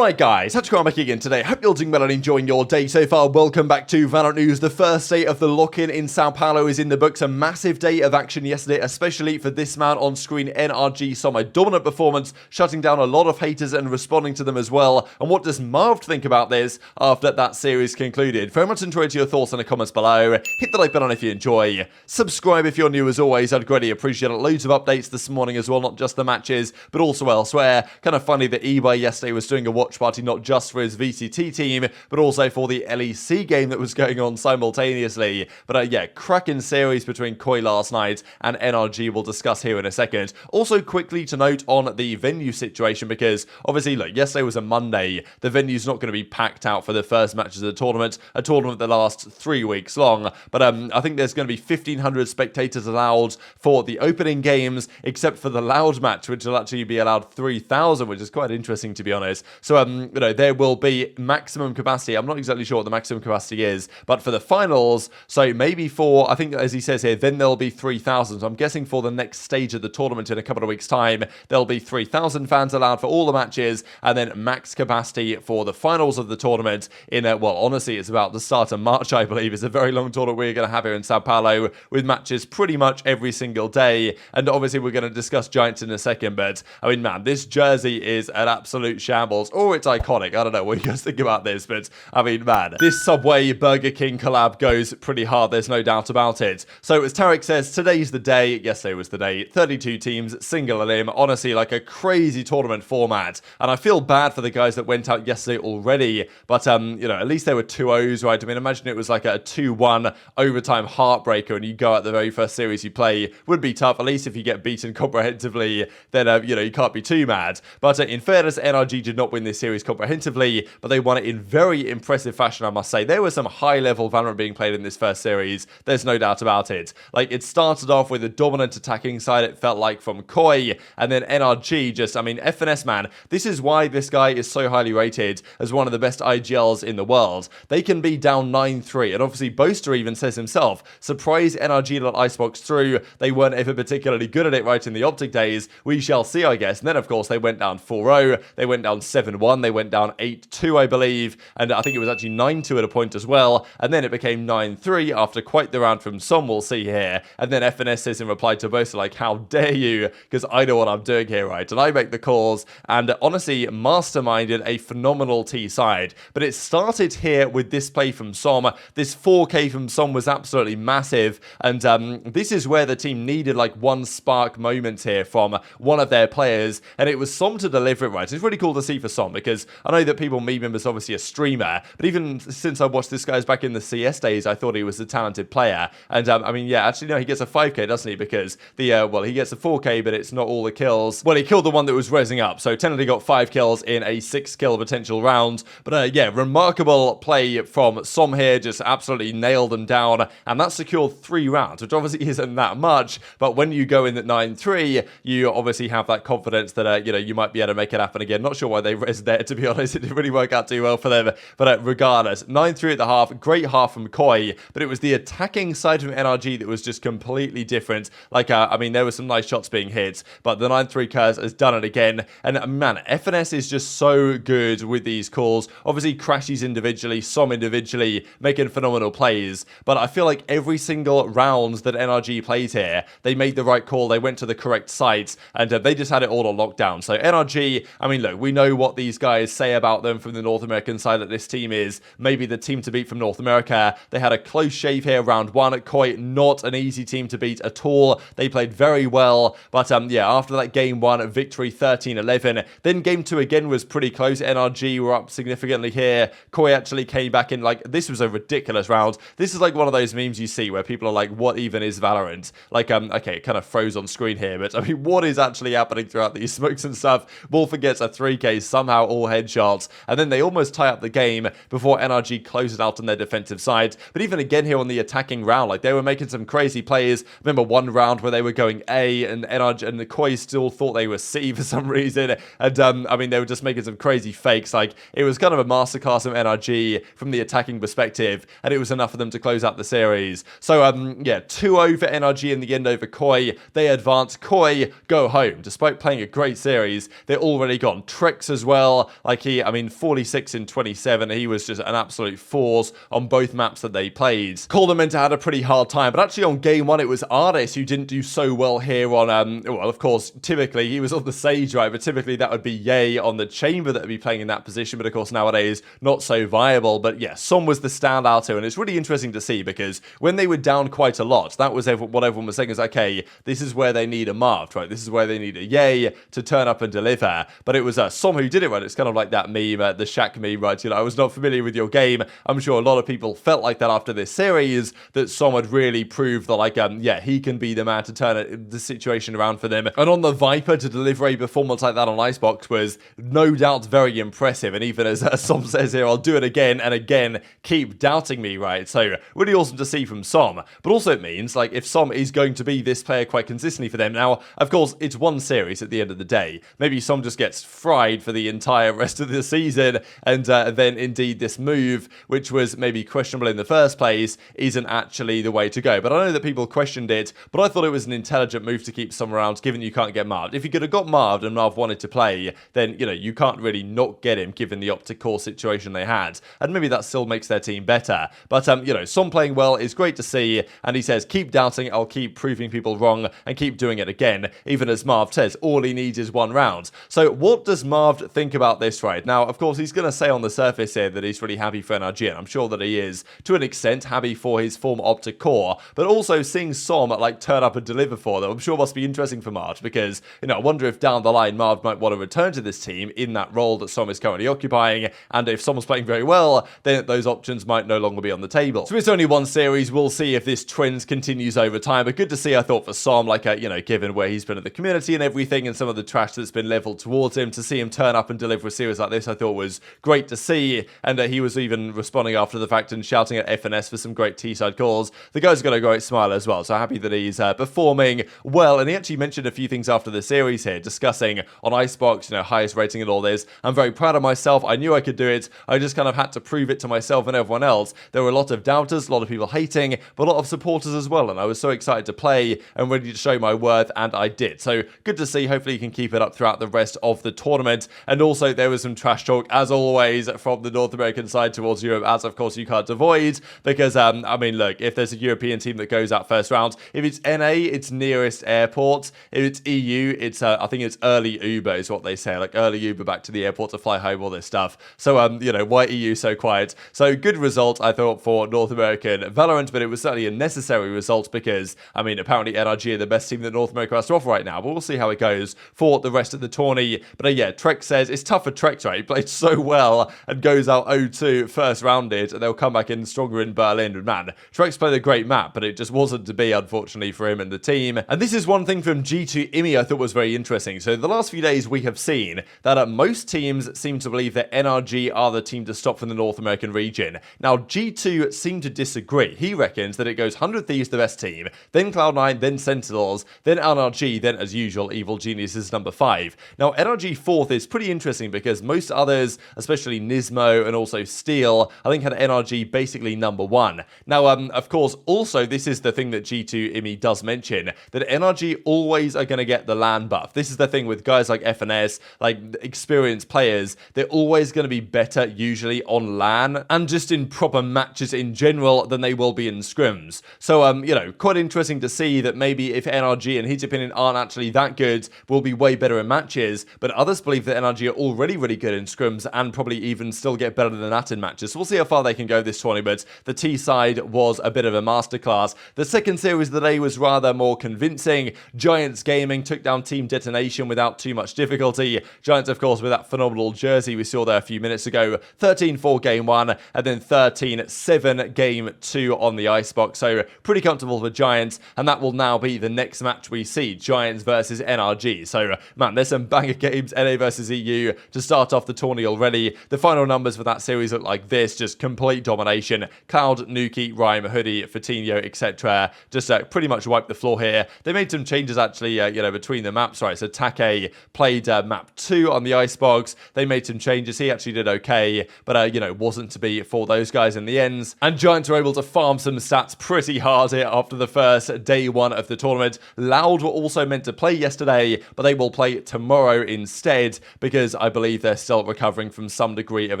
Alright guys, TacticalRab back again today. Hope you're doing well and enjoying your day so far. Welcome back to Valorant News. The first day of the lock-in in Sao Paulo is in the books. A massive day of action yesterday, especially for this man on screen, NRG s0m. A dominant performance, shutting down a lot of haters and responding to them as well. And what does Marved think about this after that series concluded? Very much enjoyed your thoughts in the comments below. Hit the like button if you enjoy. Subscribe if you're new as always. I'd greatly appreciate it. Loads of updates this morning as well, not just the matches, but also elsewhere. Kind of funny that eBay yesterday was doing a watch party not just for his VCT team, but also for the LEC game that was going on simultaneously. But yeah, cracking series between Koi last night and NRG we'll discuss here in a second. Also quickly to note on the venue situation, because obviously, look, yesterday was a Monday. The venue's not going to be packed out for the first matches of the tournament, a tournament that lasts 3 weeks long. But I think there's going to be 1,500 spectators allowed for the opening games, except for the loud match, which will actually be allowed 3,000, which is quite interesting to be honest. So you know, there will be maximum capacity. I'm not exactly sure what the maximum capacity is, but for the finals, so maybe for, I think as he says here, then there'll be 3,000. So I'm guessing for the next stage of the tournament in a couple of weeks' time, there'll be 3,000 fans allowed for all the matches, and then max capacity for the finals of the tournament in, well, honestly, it's about the start of March, I believe. It's a very long tournament we're going to have here in Sao Paulo, with matches pretty much every single day, and obviously we're going to discuss Giants in a second, but, I mean, man, this jersey is an absolute shambles, or it's iconic. I don't know what you guys think about this, but I mean, man, this Subway Burger King collab goes pretty hard. There's no doubt about it. So as Tarek says, today's the day. Yesterday was the day. 32 teams, single elim. Honestly, like a crazy tournament format. And I feel bad for the guys that went out yesterday already. But, you know, at least there were 2-0s, right? I mean, imagine it was like a 2-1 overtime heartbreaker and you go out the very first series you play. Would be tough. At least if you get beaten comprehensively, then, you know, you can't be too mad. But in fairness, NRG did not win this series comprehensively, but they won it in very impressive fashion, I must say. There was some high-level Valorant being played in this first series. There's no doubt about it. Like, it started off with a dominant attacking side, it felt like, from Koi, and then NRG just, I mean, FNS, man, this is why this guy is so highly rated as one of the best IGLs in the world. They can be down 9-3, and obviously Boaster even says himself, surprise NRG let Icebox through. They weren't ever particularly good at it right in the OpTic days. We shall see, I guess. And then, of course, they went down 4-0, they went down 7-1, they went down 8-2, I believe, and I think it was actually 9-2 at a point as well, and then it became 9-3 after quite the round from s0m, we'll see here, and then FNS says in reply to Boaster, like, how dare you, because I know what I'm doing here, right, and I make the calls, and honestly, masterminded a phenomenal T side, but it started here with this play from s0m. This 4K from s0m was absolutely massive, and this is where the team needed, like, one spark moment here from one of their players, and it was s0m to deliver it, right. It's really cool to see for s0m, because I know that people meme him as obviously a streamer, but even since I watched this guy's back in the CS days, I thought he was a talented player. And I mean, yeah, actually, no, he gets a 5K, doesn't he? Because the, well, he gets a 4K, but it's not all the kills. Well, he killed the one that was rezzing up, so technically got 5 kills in a 6-kill potential round. But yeah, remarkable play from s0m here, just absolutely nailed them down, and that secured 3 rounds, which obviously isn't that much, but when you go in at 9-3, you obviously have that confidence that, you know, you might be able to make it happen again. Not sure why they rezzed there, to be honest. It didn't really work out too well for them, but regardless, 9-3 at the half, great half from Koi, but it was the attacking side from NRG that was just completely different. Like, I mean, there were some nice shots being hit, but the 9-3 Curse has done it again, and man, FNS is just so good with these calls. Obviously, crashes individually, s0m individually, making phenomenal plays, but I feel like every single round that NRG played here, they made the right call, they went to the correct sites, and they just had it all on lockdown. So NRG, I mean, look, we know what these guys say about them from the North American side, that this team is maybe the team to beat from North America. They had a close shave here, round 1. Koi, not an easy team to beat at all. They played very well, but yeah, after that game 1 victory, 13-11, then game 2 again was pretty close. NRG were up significantly here. Koi actually came back in, like, this was a ridiculous round. This is like one of those memes you see where people are like, what even is Valorant? Like, okay, it kind of froze on screen here, but I mean, what is actually happening throughout these smokes and stuff? Wolfer gets a 3K, somehow all headshots, and then they almost tie up the game before NRG closes out on their defensive side. But even again here on the attacking round, like, they were making some crazy plays. Remember one round where they were going A, and NRG and the Koi still thought they were C for some reason, and I mean, they were just making some crazy fakes. Like, it was kind of a masterclass of NRG from the attacking perspective, and it was enough for them to close out the series. So yeah, 2-0 for NRG in the end over Koi. They advance. Koi go home. Despite playing a great series, they're already gone. Trex as well. well. Like I mean, 46 in 27. He was just an absolute force on both maps that they played. Menta had a pretty hard time, but actually on game one, it was Ardis who didn't do so well here on, well, of course, typically he was on the Sage, right? But typically that would be Ye on the Chamber that would be playing in that position. But of course, nowadays, not so viable. But yeah, SoM was the standout here. And it's really interesting to see because when they were down quite a lot, that was what everyone was saying is, okay, this is where they need a Marved, right? This is where they need a Ye to turn up and deliver. But it was SoM who did it, right? It's kind of like that meme, the Shaq meme, right? You know, I was not familiar with your game. I'm sure a lot of people felt like that after this series, that SoM had really proved that, like, yeah, he can be the man to turn the situation around for them. And on the Viper to deliver a performance like that on Icebox was no doubt very impressive. And even as SoM says here, I'll do it again and again, keep doubting me, right? So really awesome to see from SoM. But also it means, like, if SoM is going to be this player quite consistently for them. Now, of course, it's one series at the end of the day. Maybe SoM just gets fried for the entire rest of the season. And then indeed this move, which was maybe questionable in the first place, isn't actually the way to go. But I know that people questioned it, but I thought it was an intelligent move to keep SoM around, given you can't get Marved. If you could have got Marved and Marv wanted to play, then, you know, you can't really not get him, given the OpTic core situation they had. And maybe that still makes their team better. But, you know, SoM playing well is great to see. And he says, keep doubting, I'll keep proving people wrong and keep doing it again. Even as Marv says, all he needs is one round. So what does Marv think about this, right? Now, of course, he's going to say on the surface here that he's really happy for NRG, and I'm sure that he is, to an extent, happy for his former OpTic core, but also seeing SoM like turn up and deliver for them, I'm sure must be interesting for Marv, because, you know, I wonder if down the line Marv might want to return to this team in that role that SoM is currently occupying, and if SoM's playing very well, then those options might no longer be on the table. So it's only one series, we'll see if this trend continues over time, but good to see, I thought, for SoM, like, you know, given where he's been at the community and everything, and some of the trash that's been leveled towards him, to see him turn up and deliver a series like this, I thought was great to see, and he was even responding after the fact and shouting at FNS for some great T-side calls. The guy's got a great smile as well, so happy that he's performing well, and he actually mentioned a few things after the series here, discussing on Icebox, you know, highest rating and all this. I'm very proud of myself, I knew I could do it, I just kind of had to prove it to myself and everyone else. There were a lot of doubters, a lot of people hating, but a lot of supporters as well, and I was so excited to play and ready to show my worth, and I did. So good to see, hopefully you can keep it up throughout the rest of the tournament. And also there was some trash talk, as always, from the North American side towards Europe, as of course you can't avoid, because I mean, look, if there's a European team that goes out first round, if it's NA, it's nearest airport. If it's EU, it's I think it's early Uber is what they say, like early Uber back to the airport to fly home, all this stuff. So you know, why EU so quiet? So good result, I thought, for North American Valorant, but it was certainly a necessary result because, I mean, apparently NRG are the best team that North America has to offer right now, but we'll see how it goes for the rest of the tourney. But yeah, Trek says it's tough for Trek, right? He played so well and goes out 0-2 first rounded, and they'll come back in stronger in Berlin. And man, Trek's played a great map, but it just wasn't to be, unfortunately, for him and the team. And this is one thing from G2 I thought was very interesting. So the last few days we have seen that most teams seem to believe that NRG are the team to stop from the North American region. Now G2 seem to disagree. He reckons that it goes 100 Thieves the best team, then Cloud9, then Sentinels, then NRG, then as usual Evil Geniuses number 5. Now NRG 4th is pretty interesting because most others, especially Nismo and also Steel, I think had NRG basically number 1. Now of course also this is the thing that G2 does mention, that NRG always are going to get the LAN buff. This is the thing with guys like FNS, like experienced players, they're always going to be better usually on LAN and just in proper matches in general than they will be in scrims. So you know, quite interesting to see that maybe if NRG in his opinion aren't actually that good, will be way better in matches, but others believe that NRG are already really good in scrims and probably even still get better than that in matches. So we'll see how far they can go this tournament. The T side was a bit of a masterclass. The second series of the day was rather more convincing. Giants Gaming took down Team Detonation without too much difficulty. Giants, of course, with that phenomenal jersey we saw there a few minutes ago. 13-4 game 1 and then 13-7 game 2 on the Icebox. So pretty comfortable for Giants, and that will now be the next match we see, Giants versus NRG. So man, there's some banger games, NA versus EU to start off the tourney already. The final numbers for that series look like this, just complete domination. Cloud, Nuki, Rhyme, Hoodie, Fatinho, etc. Just pretty much wiped the floor here. They made some changes actually, you know, between the maps, right? So Take played map 2 on the Icebox. They made some changes. He actually did okay, but you know, wasn't to be for those guys in the ends. And Giants were able to farm some stats pretty hard here after the first day 1 of the tournament. Loud were also meant to play yesterday, but they will play tomorrow instead because because I believe they're still recovering from some degree of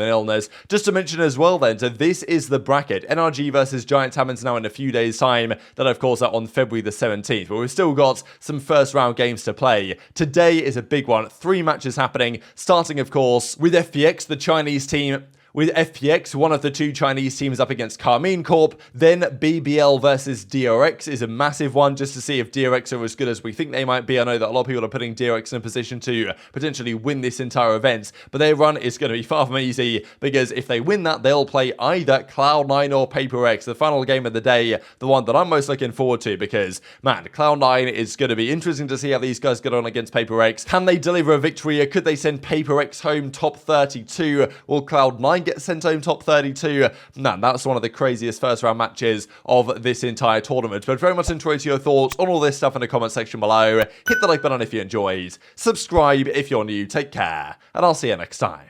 an illness. Just to mention as well then, so this is the bracket. NRG versus Giants happens now in a few days' time. Then, of course, on February the 17th. But we've still got some first round games to play. Today is a big one. 3 matches happening, starting, of course, with FPX, the Chinese team. With FPX, one of the 2 Chinese teams up against Carmine Corp. Then BBL versus DRX is a massive one, just to see if DRX are as good as we think they might be. I know that a lot of people are putting DRX in a position to potentially win this entire event, but their run is going to be far from easy, because if they win that, they'll play either Cloud9 or PaperX, the final game of the day, the one that I'm most looking forward to, because, man, Cloud9 is going to be interesting to see how these guys get on against PaperX. Can they deliver a victory, or could they send PaperX home top 32? Will Cloud9 get sent home top 32? Man, that's one of the craziest first round matches of this entire tournament. But very much enjoyed your thoughts on all this stuff in the comment section below. Hit the like button if you enjoyed. Subscribe if you're new. Take care, and I'll see you next time.